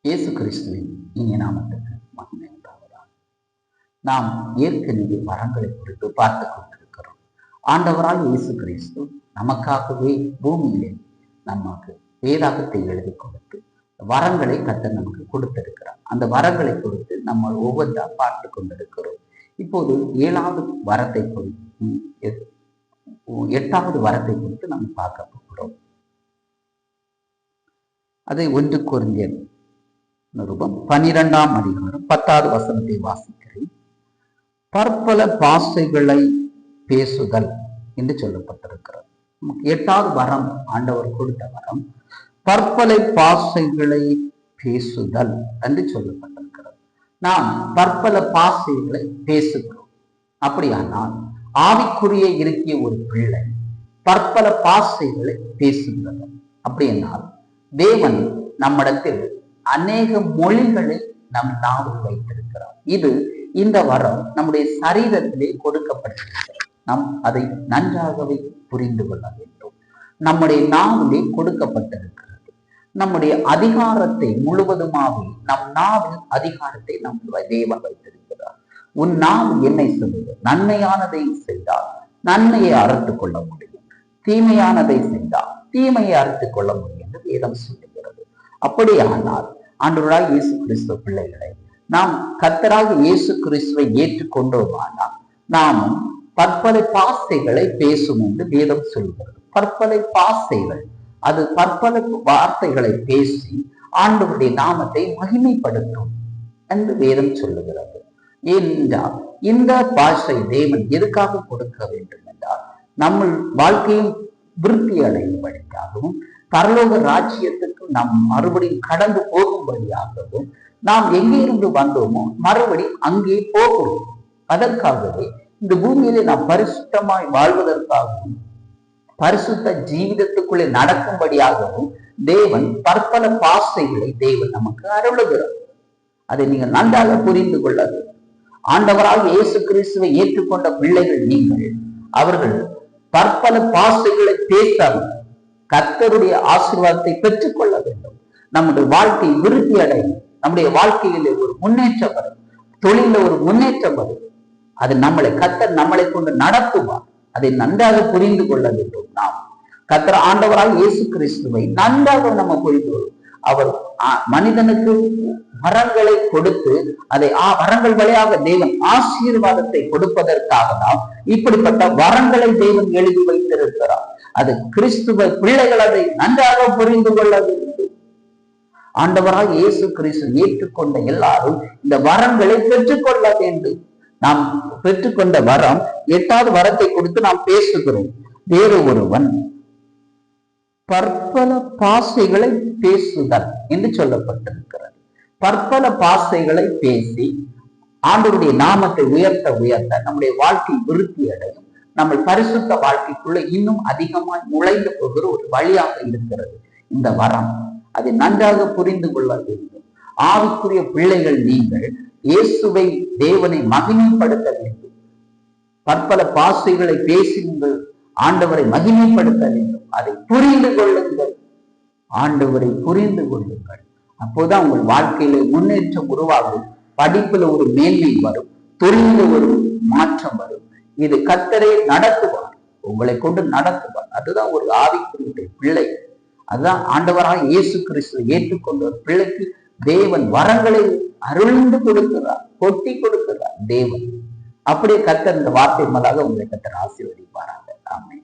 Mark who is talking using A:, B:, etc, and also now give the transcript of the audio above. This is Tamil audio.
A: இயேசு கிறிஸ்துவின் இனிய நாமத்துக்கு மகிமை உண்டாவதாக. நாம் ஏற்கனவே வரங்களை குறித்து பார்த்து கொண்டிருக்கிறோம். ஆண்டவரால் இயேசு கிறிஸ்து நமக்காகவே பூமியிலே நமக்கு வேதாகத்தை எழுதி கொடுத்து வரங்களை கர்த்தர் நமக்கு கொடுத்திருக்கிறார். அந்த வரங்களை கொடுத்து நம்ம ஒவ்வொன்றா பார்த்து கொண்டிருக்கிறோம். இப்போது 7வது வரத்தை குறித்து 8வது வரத்தை குறித்து நம்ம பார்க்க போகிறோம். அதை 1 கொரிந்தியர் நிருபம் 12ஆம் அதிகாரம் 10வது வசனத்தை வாசிக்கிறேன். பற்பல பாஷைகளை பேசுதல் என்று சொல்லப்பட்டிருக்கிறது. 8வது வரம், ஆண்டவர் கொடுத்த வரம் பற்பல பாஷைகளை பேசுதல் என்று சொல்லப்பட்டிருக்கிறது. நாம் பற்பல பாஷைகளை பேசுகிறோம். அப்படியானால் ஆவிக்குரிய இருக்கிய ஒரு பிள்ளை பற்பல பாஷைகளை பேசுகிறது. அப்படியானால் தேவன் நம்மிடத்தில் அநேக மொழிகளை நம் நாவில் வைத்திருக்கிறார். இது இந்த வரம் நம்முடைய சரீரத்திலே கொடுக்கப்பட்டிருக்கிறது. நாம் அதை நன்றாகவே புரிந்து கொள்ள வேண்டும். நம்முடைய நாவிலே கொடுக்கப்பட்டிருக்கிறது. நம்முடைய அதிகாரத்தை முழுவதுமாக நம் நாவில் அதிகாரத்தை நம் தேவன் வைத்திருக்கிறார். உன் நாவு என்னை சொல்லுது, நன்மையானதை செய்தால் நன்மையை அறுத்துக் கொள்ள முடியும், தீமையானதை செய்தால் தீமையை அறுத்துக் கொள்ள முடியும் என்று வேதம் சொல்லுகிறது. அப்படியானால் ஆண்டவராய் இயேசு கிறிஸ்துவ பிள்ளைகளை நாம் கர்த்தராக இயேசு கிறிஸ்துவை ஏற்றுக்கொண்டோமானால் நாமும் பற்பல பாஷைகளை பேசும் என்று வேதம் சொல்கிறது. பற்பல பாஷைகள், அது பற்பல வார்த்தைகளை பேசி ஆண்டவருடைய நாமத்தை மகிமைப்படுத்தும் என்று வேதம் சொல்லுகிறது. ஏனென்றால் இந்த பாஷை தேவன் எதுக்காக கொடுக்க வேண்டும் என்றால் நம்ம வாழ்க்கையும் விருத்தி அடையும்படியாகவும் பரலோக ராஜ்யத்துக்கு நாம் மறுபடியும் கடந்து போகும்படியாகவும் நாம் எங்கே இருந்து வந்தோமோ மறுபடியும் அங்கே போகிறோம். அதற்காகவே இந்த பூமியிலே நாம் பரிசுத்தமாய் வாழ்வதற்காகவும் பரிசுத்த ஜீவிதத்துக்குள்ளே நடக்கும்படியாகவும் தேவன் பற்பல பாஷைகளை தேவன் நமக்கு அருளுகிறார். அதை நீங்கள் நன்றாக புரிந்து கொள்ள வேண்டும். ஆண்டவராக இயேசு கிறிஸ்துவை ஏற்றுக்கொண்ட பிள்ளைகள் நீங்கள், அவர்கள் பற்பல பாஷைகளை பேசாமல் கர்த்தருடைய ஆசீர்வாதத்தை பெற்றுக் கொள்ள வேண்டும். நம்முடைய வாழ்க்கை விருத்தி அடையும். நம்முடைய வாழ்க்கையிலே ஒரு முன்னேற்றம் வரும், தொழில ஒரு முன்னேற்றம் வரும். அது கர்த்தர் நம்மளை கொண்டு நடத்துவார். அதை நன்றாக புரிந்து கொள்ள வேண்டும். நாம் கர்த்தர் ஆண்டவராக இயேசு கிறிஸ்துவை நன்றாக நம்ம புரிந்து கொள்ளும். அவர் மனிதனுக்கு வரங்களை கொடுத்து அதை வரங்கள் வழியாக தேவன் ஆசீர்வாதத்தை கொடுப்பதற்காக தான் இப்படிப்பட்ட வரங்களை தேவன் எழுதி வைத்திருக்கிறார். அது கிறிஸ்துவ பிள்ளைகள் அதை நன்றாக புரிந்து கொள்ள வேண்டும். ஆண்டவராக இயேசு கிறிஸ்து ஏற்றுக்கொண்ட எல்லாரும் இந்த வரங்களை பெற்றுக்கொள்ள வேண்டும். நாம் பெற்றுக்கொண்ட வரம் 8வது வரத்தை கொடுத்து நாம் பேசுகிறோம். வேறு ஒருவன் பற்பல பாஷைகளை பேசுதல் என்று சொல்லப்பட்டிருக்கிறது. பற்பல பாஷைகளை பேசி ஆண்டவருடைய நாமத்தை உயர்த்த உயர்த்த நம்முடைய வாழ்க்கை விருத்தி அடையும். நம்ம பரிசுத்த வாழ்க்கைக்குள்ள இன்னும் அதிகமாய் நுழைந்து போகிற ஒரு வழியாக இருக்கிறது இந்த வரம். அதை நன்றாக புரிந்து கொள்ள வேண்டும். ஆவிக்குரிய பிள்ளைகள் நீங்கள் இயேசுவை தேவனை மகிமைப்படுத்த வேண்டும். பற்பல பாஷைகளை பேசுங்கள், ஆண்டவரை மகிமைப்படுத்த வேண்டும். அதை புரிந்து கொள்ளுங்கள், ஆண்டவரை புரிந்து கொள்ளுங்கள். அப்போதான் உங்கள் வாழ்க்கையில முன்னேற்றம் உருவாகும். படிப்புல ஒரு மேன்மை வரும், தொழில ஒரு மாற்றம் வரும். இது கர்த்தரே நடத்துவார், உங்களை கொண்டு நடத்துவார். அதுதான் ஒரு ஆவிக்குரிய பிள்ளை. அதுதான் ஆண்டவராக இயேசு கிறிஸ்துவை ஏற்றுக்கொண்ட ஒரு பிள்ளைக்கு தேவன் வரங்களை அருள்ந்து கொடுக்கிறார், கொட்டி கொடுக்கிறார் தேவன். அப்படியே கர்த்தர் இந்த வார்த்தை மேலாக உங்களை கர்த்தர் ஆசீர்வதிப்பாராக. ஆமென்.